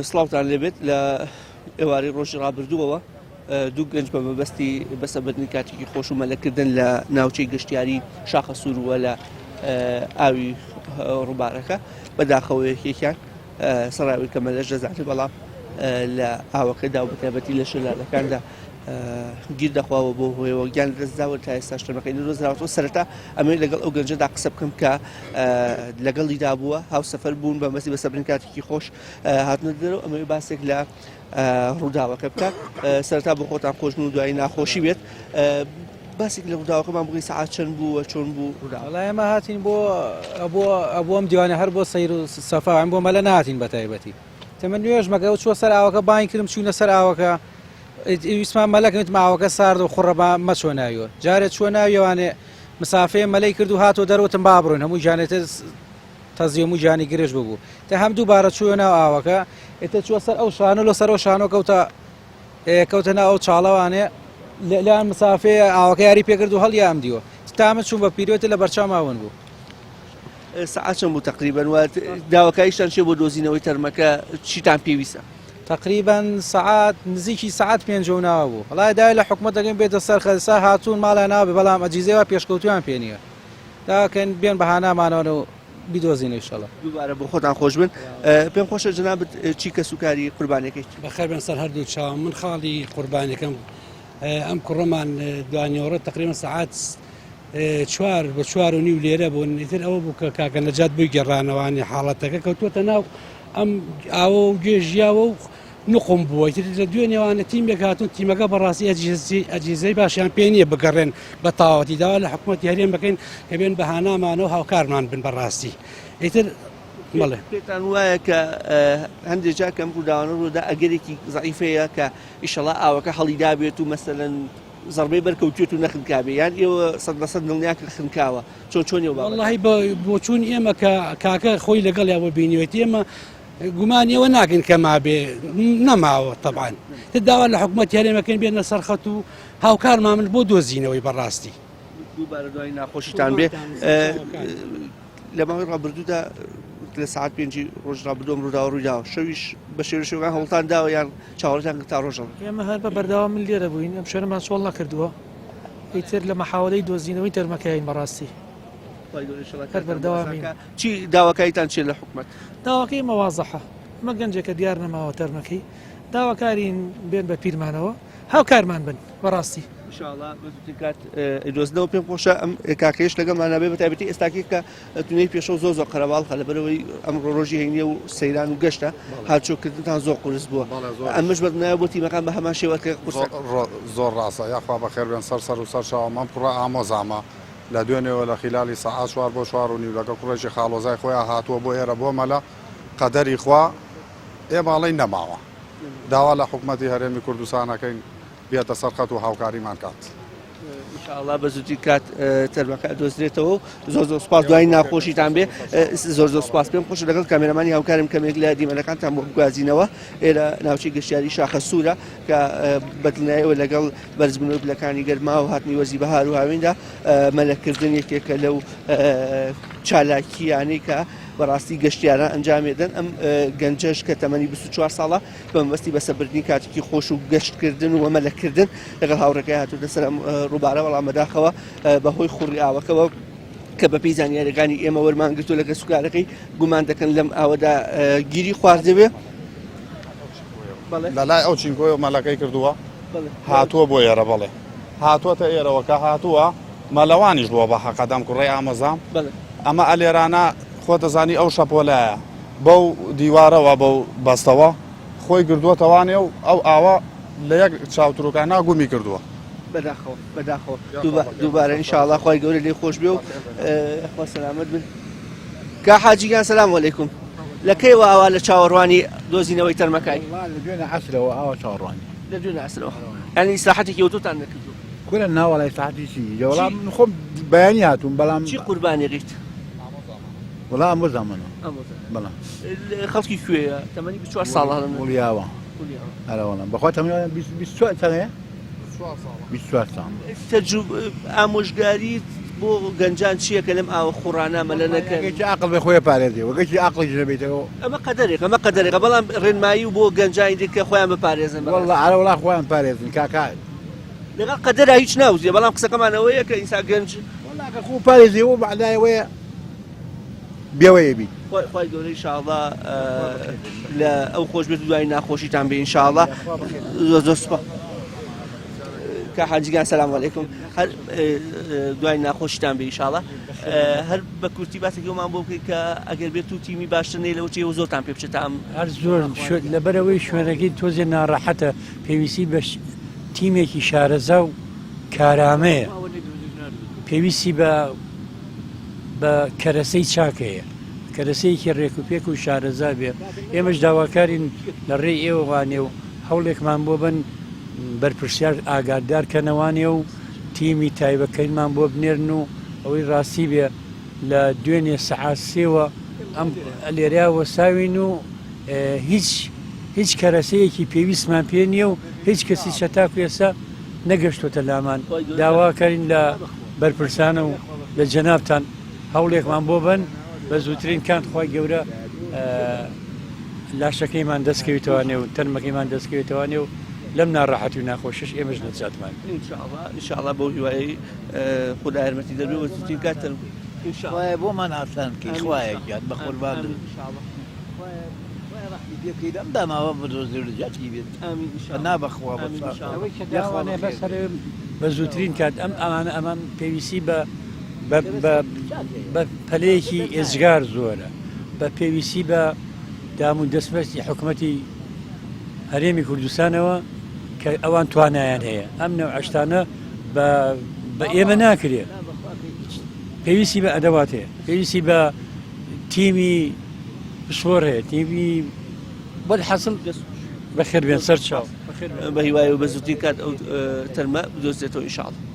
سڵاوتان لێبێت لە ئێوارەی ڕۆژی ڕابردووەوە دوو گەنج بە مەبەستی بەسەبردنی کاتێکی خۆش و مەلەکردن لە ناوچەی گەشتیاری شاخە سووروە لە ئاوی ڕووبارەکە بەداخەوەیەکێکیان سەراوی کە مەلەش دەزانێت بەڵام لە ئاوەکەدا و بەتایبەتی لە شەلالەکاندا گیر دەخواوە بۆ هۆیەوە گیان دەستداوە تا ئێستا شتەمەکەی دۆزراوەوە سەرەتا ئەمەی لەگەڵ ئەو گەنجەدا قسە بکەم کە لەگەڵیدا بووە هاوسەفەر بوون بە مەسی بەسەبردنی کاتێکی خۆش هاتنە دەرەوە ئەمەوێ باسێک لە ڕووداوەکە بکات سەرەتا بۆ خۆتان خۆشن و دوایی ناخۆشی بێت باسێک لە ڕووداوەکەمان بڵی سەعات چەند بووە چۆن بوو ڕووداوە وەڵای ئێمە هاتین بۆ ئەم دیوانە هەر بۆ سەیر و سەفا بۆ مەلە نهاتین بەتایبەتی تەمە نوێژ مەگە و چوە سەر ئاوەکە بانگ کردم چوونە سەر ئاوەکە ویسمان مەلەکەوت ماوەکە سارد و خوڕە مەچۆ ناویوە جارێت چوە ناویەوانێ مسافەیە مەلەی کرد و هاتۆ دەرەوتم با بڕۆین هەموو جانێتە تەزیێم و جانی گرێژ ببوو تا هەم دووبارە چوە ناو ئاوەکە ئێتە چوە سەر ئەو شانە لە سەر ئەو شانۆ کەوتە ناو ئەو چاڵەوانێ لەیان مسافەیە ئاوەکە یاری پێکرد و هەڵی ئەم دیوە تامە چوون بە پیرۆتە لە بەرچاو ماون بوو سەعات چەند بوو تقریبەن و داواکاریشتان چێ بۆ دۆزینەوەی تەرمەکە چیتان پێویستە تقریبا سعات نزیکی سعات 5 ناوە بوو هەڵای دای لە حکومەت دەگەین بێتە سەر خەسا هاتوون ماڵای ناوێ بەڵام ئەجیزەوە پێشکەوتویان پێ نییە داکەن بێن بەهانامانەوە و بیدۆزینە ئینشەڵا دووبارە بۆ خۆتان خۆش بن پێم خۆشە جەنابەت چی کەسوکاری قوربانەکەیت بەخێر بن سەر هەردوو چاوم من خاڵی قوربانەکەم ئەم کوڕەمان دوانیۆڕە تقریبا سعات 4 بە 4:30 لێرە بوون ئیتر ئەوە بوو کە کاکە نەجات بووی گەڕانەوانی حاڵەتەکە کەوتووەتە ناو ئەم ئاوە و گێژیاوە و نقم بووە لە دوێنێوانە تیمێک هاتون تیمەکە بەڕاستی ئەجیزەی باشیان پێ نییە بگەڕێن بە تاوەتی داوا لە حکوومەتی هەرێم بکەین کە بێن بەهانامانەوە هاوکارمان بن بەڕاستی ئیتر بڵێ پێتان وایە کە هەندێک جا کەم ڕووداوانە ڕوودا ئەگەرێکی زەعیفەیە کە ئیشەڵا ئاوەکە هەڵیدا بێت و مەسەلەن زەربەی بەرکەوتوێت و نەخنکابێ یان ئێوە 100% دڵنیاکە خنکاوە چۆنیەوە وەڵڵاهی بۆ چوون ئێمە کە کاکە خۆی لەگەڵ یاوە بینیوێت ئێمە گومانیەوە ناکەین کە مابێ نەماوە تەبعاان داوا لە حکوومەتی هەرێمەکەین بێنە سەرخەت و هاوکارمان من بۆ دۆزینەوەی بەڕاستی دووبارە دوای ناخۆشیتان بێ لە ماوەی ڕابردوودا لە ساعت 5 ڕۆژ ڕابردووم ڕووداوە ڕوویداوە شەویش بە شێوەیەکان هەوڵتان داوە یان چاوەڕێتان کرد تا ڕۆژەڵ ئێمە هەر بە بەرداوام من لێرە بووین ئەم شوێنەمان سۆڵ نەکردووە ئیتر لە مەحاوەلەی دۆزینەوەی تەرمەکەین بەڕاستی چی داواکاریتان چێت لە حکوومەت داواکەی مەوازەحە ئەمە گەنجێکە دیار نەماوە تەرمەکەی داواکارین بێن بە پیرمانەوە هاوکارمان بن بەڕاستی کات دۆزنەوە پێم خۆشە ئەم کاکەش لەگەڵمان نابێ بەتایبەتی ئێستاکی کە دنیای پێشەو زۆر قەرەباڵخە لەبەرەوەی ئەم ڕۆژی هەینیە و سەیران و گەشتە هاتچۆکردنتان زۆر قورس بووە ئەمەش بەدنایە بۆ تیمەکان بە هەمان شێوەکە زۆر ڕاستە یاخوا بەخێر بێن سەر و سەر چاوەمان پڕە ئامۆزامە لە دوێنێەوە لە خلالی سەعات 4 بۆ 4:30 لەگە کوڕێکی خاڵۆزای خۆیان هاتووە بۆ ئێرە بۆ مەلە قەدەری خوا ئێماڵی نەماوە داوا لە حکوومەتی هەرێمی کوردستانەکەین بێتە سەرخەت و هاوکاریمان کات ئینشاءالله بە زووتی کات تەرمەکە دۆزرێتەوە زۆر سوپاس دوای ناخۆشیتان بێ زۆر سوپاس پێم خۆش لەگەڵ کامێرەمانی هاوکارم کەمێک لە دیمەنەکانتان بۆ بگوازینەوە ئێرە ناوچەی گەشتیاری شاخە سوورە کە بەدڵنیاییەوە لەگەڵ بەرزبوونەوەی پلەکانی گەرما و هاتنی وەزی بەهار و هاویندا مەلەکردن یەکێکە لەو چالاکیانەی کە بەڕاستی گەشتیاران ئەنجامێدەن ئەم گەنجەش کە تەمەنی 24 ساڵە بە مەبەستی بەسەبردنی کاتێکی خۆش و گەشتکردن و مەلەکردن لەگەڵ هاوڕێکەکەی هاتووە سەر ئەم ڕووبارە بەڵام بەداخەوە بەهۆی خوڕی ئاوەکەوە کە بە پێی زانیاریەکانی ئێمە وەرمانگرتووە لە کەسوکارەکەی گومان دەکەن لەم ئاوەدا گیری خواردەوێ لەلای ئەو چینکۆی و مەلەکەی کردووە هاتووە بۆ ئێرە بڵێ هاتووەتە ئێرەوە کە هاتووە مەلەوانیش بووە بە حەقەدەم کوڕێی ئامەزام ئەمە ئەلێرانە خۆ دەزانی ئەو شەپۆلایە بەو دیوارەوە بەو بەستەوە خۆی گردووەتەوانێ و ئەو ئاوە لە یەک چاوتروکانە گومی کردووە بەداخەوە دووبارە ئینشاءالله خوای گەورە لێی خۆش بێ و خوا سەلامەت بن کا حاجیگان سەلام عەلەیکوم لە کەیەوە ئاوا لە چاوەڕوانی دۆزینەوەی تەرمەکای لە دوێنێ عەسرەوە ئاوا چاوەڕوانی لە دوێنێ عەسرەوە یعنی ئیسلاحاتێکی ئەوتۆتان نەکردووە کورە ناوەڵای ساعتیشی وەڵام خۆم بەیانی هاتووم بەڵام چی قوربانی ڕیت وەڵام ئەم بۆ زامنەوە بەڵام خەڵکی کوێیە تەمەنی 24 ساڵ هەڵن وڵیاوە هەرە وەڵام بەخوا تەمەنی 24 چەندەیە 24 ساڵ ئامۆژگاری بۆ گەنجان چییە کە لەم ئاوە خوڕانە مەلە نەکەن عقل بە خۆی پارێزی وەگەی عقلی ژەبێتەوە ئەمە قەدەرێکە بەڵام ڕێنمایی و بۆ گەنجانی دیکە خۆیان بپارێزن والله عرە وڵا خۆیان پارێزن کاکا لەگەڵ قەدەرا هیچ ناوزیە بەڵام قسەکەمانەوەیە کە ئینسان گەنج وڵا خۆ پارێزیەوە بەعدایەوەیە بێوەیە بی خۆی گەورەی ئینشاءڵڵا لە ئەو خۆش بێت و دوای ناخۆشیتان بێ ئینشاءڵڵا زۆر سوپاس کە حاجیگان سەلام عەلەیکم هەر دوای ناخۆشیتان بێ ئینشاءڵڵا هەر بە کورتی باسێکمان بۆ بکەیت کە ئەگەر بێت و تیمی باشتر نەی لەوە چێوە زۆرتان پێ بچێت هەر زۆر لەبەرەوەی شوێنەکەی تۆزێ ناڕەحەتە پێویستی بە تیمێکی شارەزا و کارامەیە پێویستی بە کەرەسەی چاکەیە کەرەسەیەکی ڕێکوپێک و شارەزا بێ ئێمەش داواکارین لە ڕێی ئێوەوانێ و هەوڵێکمان بۆ بن بەرپرسیار ئاگادارکەنەوانێ و تیمی تایبەکەیمان بۆ بنێرن و ئەوەی ڕاستی بێ لە دوێنێ سەعات سێوە ئەم لێرەوە ساوین و هیچ کەرەسەیەکی پێویستمان پێ نییە و هیچ کەسی چەتاکو ێستا نەگەشتۆتە لامان داواکارین لە بەرپرسانە و لە جەنابتان هەوڵێکمان بۆ بن بە زووترین کات خۆی گەورە لاشەکەیمان دەستکەویتوانێ و تەرمەکەیمان دەستکەوێتوانێ و لەم ناڕەحەتی و ناخۆشش ئێمەش نەجاتمان ئینشاءڵڵا بۆ هیوایی خوددا یارمەتی دەبێ و زووترین کات خوایە بۆمان ئاسان بکەی خوایە گیان بە قوربان دەم داماوە بەدۆزێ جاتی بێت نابەخوا بەسەر بە زووترین کات ئەمان پێویستی بە پەلەیەکی ئێزگار زۆرە بە پێویستی بە دام و دەستبەستی حکوومەتی هەرێمی کوردستانەوە کە ئەوان توانایان هەیە ئەم نەو عەشتانە بە ئێمە ناکرێ پێویستی بە ئەدەوات هەیە پێویستی بە تیمی سۆر هەیە تیمی بەدحەسڵ بەخێر بێن سەر چاو بە هیوای و بە زووترین کات ئەو تەرمە بدۆزێتەوە ئینشاءڵڵا